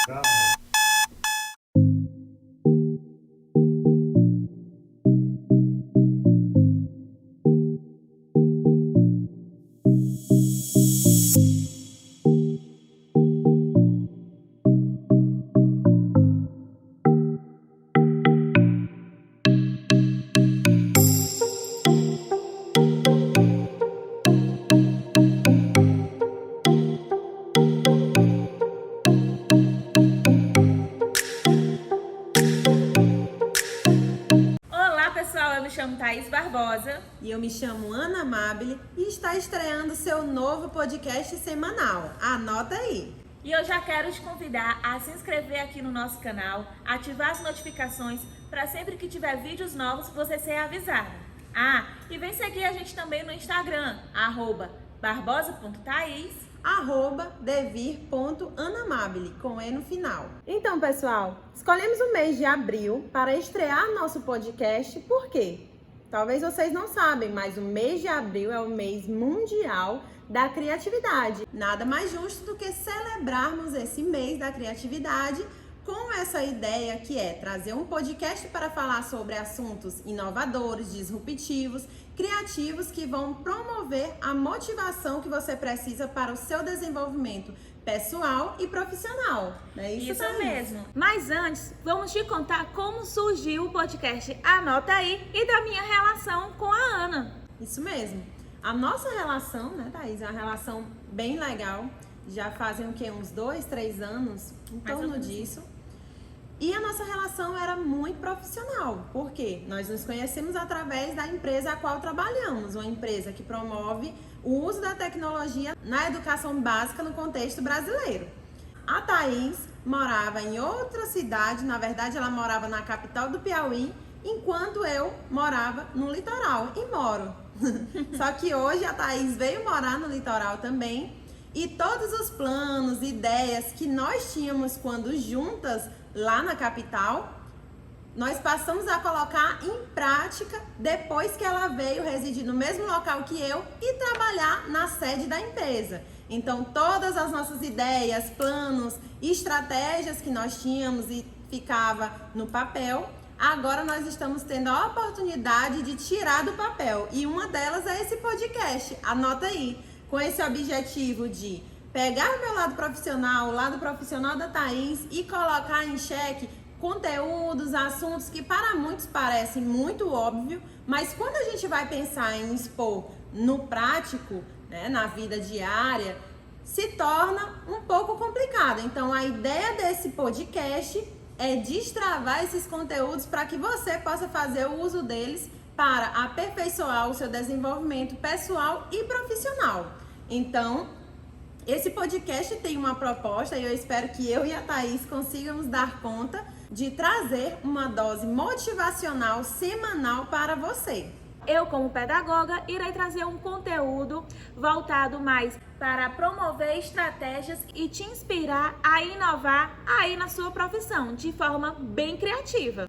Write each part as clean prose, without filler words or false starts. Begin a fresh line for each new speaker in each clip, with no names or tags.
Eu me chamo Thaís Barbosa.
E eu me chamo Ana Amabile e está estreando seu novo podcast semanal. Anota aí!
E eu já quero te convidar a se inscrever aqui no nosso canal, ativar as notificações para sempre que tiver vídeos novos você ser avisado. E vem seguir a gente também no Instagram, @barbosa.thaís,
@devir.anamabile, com E no final. Então, pessoal, escolhemos o mês de abril para estrear nosso podcast, por quê? Talvez vocês não sabem, mas o mês de abril é o mês mundial da criatividade. Nada mais justo do que celebrarmos esse mês da criatividade com essa ideia que é trazer um podcast para falar sobre assuntos inovadores, disruptivos, criativos que vão promover a motivação que você precisa para o seu desenvolvimento pessoal e profissional. É
isso mesmo. Mas antes, vamos te contar como surgiu o podcast Anota Aí e da minha relação com a Ana.
Isso mesmo. A nossa relação, né, Thaís, é uma relação bem legal. Já fazem uns 2, 3 anos em torno disso. E a nossa relação era muito profissional, porque nós nos conhecemos através da empresa a qual trabalhamos, uma empresa que promove o uso da tecnologia na educação básica no contexto brasileiro. A Thaís morava em outra cidade, na verdade ela morava na capital do Piauí, enquanto eu morava no litoral, e moro. Só que hoje a Thaís veio morar no litoral também, e todos os planos, ideias que nós tínhamos quando juntas lá na capital, nós passamos a colocar em prática depois que ela veio residir no mesmo local que eu e trabalhar na sede da empresa. Então, todas as nossas ideias, planos, estratégias que nós tínhamos e ficava no papel, agora nós estamos tendo a oportunidade de tirar do papel. E uma delas é esse podcast. Anota aí, com esse objetivo de pegar o meu lado profissional, o lado profissional da Thaís e colocar em xeque conteúdos, assuntos que para muitos parecem muito óbvio, mas quando a gente vai pensar em expor no prático, né, na vida diária, se torna um pouco complicado. Então a ideia desse podcast é destravar esses conteúdos para que você possa fazer o uso deles para aperfeiçoar o seu desenvolvimento pessoal e profissional. Então, esse podcast tem uma proposta e eu espero que eu e a Thaís consigamos dar conta de trazer uma dose motivacional semanal para você.
Eu, como pedagoga, irei trazer um conteúdo voltado mais para promover estratégias e te inspirar a inovar aí na sua profissão, de forma bem criativa.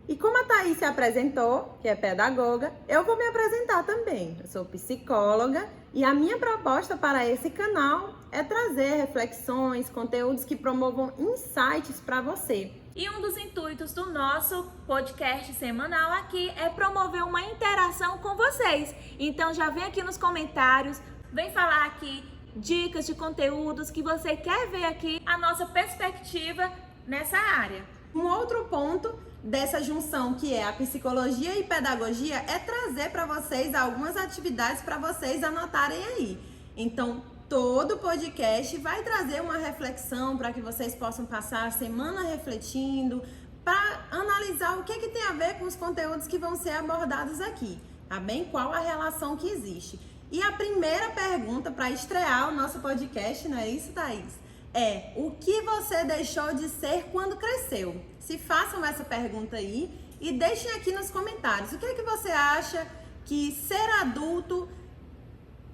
E como a Thaís se apresentou, que é pedagoga, eu vou me apresentar também. Eu sou psicóloga e a minha proposta para esse canal é trazer reflexões, conteúdos que promovam insights para você.
E um dos intuitos do nosso podcast semanal aqui é promover uma interação com vocês. Então já vem aqui nos comentários, vem falar aqui dicas de conteúdos que você quer ver aqui, a nossa perspectiva nessa área.
Um outro ponto dessa junção que é a psicologia e pedagogia é trazer para vocês algumas atividades para vocês anotarem aí. Então, todo podcast vai trazer uma reflexão para que vocês possam passar a semana refletindo, para analisar o que tem a ver com os conteúdos que vão ser abordados aqui, tá bem? Qual a relação que existe. E a primeira pergunta para estrear o nosso podcast, não é isso, Thaís? É, o que você deixou de ser quando cresceu? Se façam essa pergunta aí e deixem aqui nos comentários. O que é que você acha que ser adulto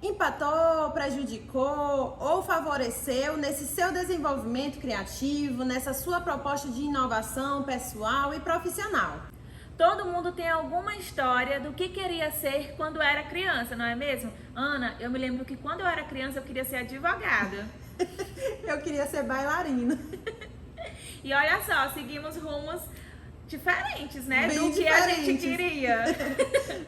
empatou, prejudicou ou favoreceu nesse seu desenvolvimento criativo, nessa sua proposta de inovação pessoal e profissional?
Todo mundo tem alguma história do que queria ser quando era criança, não é mesmo? Ana, eu me lembro que quando eu era criança eu queria ser advogada.
Eu queria ser bailarina.
E olha só, seguimos rumos diferentes, né?
Bem
do que a gente queria.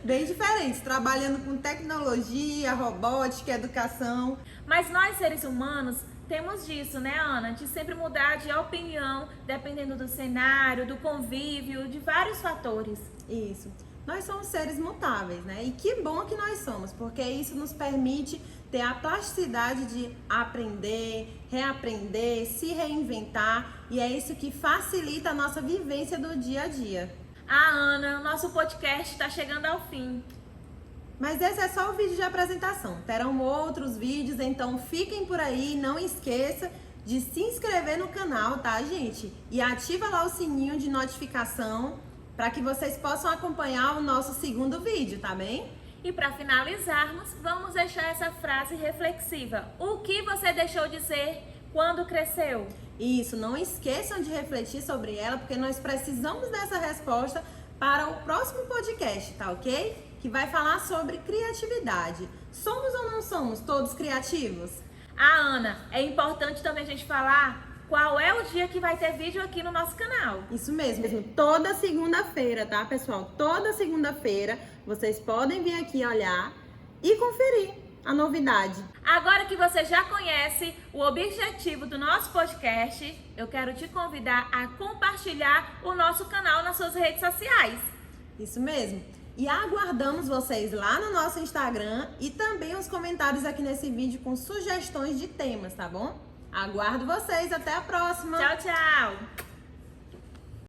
Bem diferentes, trabalhando com tecnologia, robótica, educação.
Mas nós, seres humanos, temos disso, né, Ana? De sempre mudar de opinião, dependendo do cenário, do convívio, de vários fatores.
Isso. Nós somos seres mutáveis, né? E que bom que nós somos, porque isso nos permite ter a plasticidade de aprender, reaprender, se reinventar, e é isso que facilita a nossa vivência do dia a dia.
Ah, Ana, o nosso podcast está chegando ao fim.
Mas esse é só o vídeo de apresentação. Terão outros vídeos, então fiquem por aí. Não esqueça de se inscrever no canal, tá, gente? E ativa lá o sininho de notificação para que vocês possam acompanhar o nosso segundo vídeo, tá bem?
E para finalizarmos, vamos deixar essa frase reflexiva. O que você deixou de ser quando cresceu?
Isso, não esqueçam de refletir sobre ela, porque nós precisamos dessa resposta para o próximo podcast, tá ok? Que vai falar sobre criatividade. Somos ou não somos todos criativos?
Ah, Ana, é importante também a gente falar qual é o dia que vai ter vídeo aqui no nosso canal.
Isso mesmo, toda segunda-feira, tá, pessoal? Toda segunda-feira vocês podem vir aqui olhar e conferir a novidade.
Agora que você já conhece o objetivo do nosso podcast, eu quero te convidar a compartilhar o nosso canal nas suas redes sociais.
Isso mesmo. E aguardamos vocês lá no nosso Instagram e também os comentários aqui nesse vídeo com sugestões de temas, tá bom? Aguardo vocês, até a próxima!
Tchau, tchau!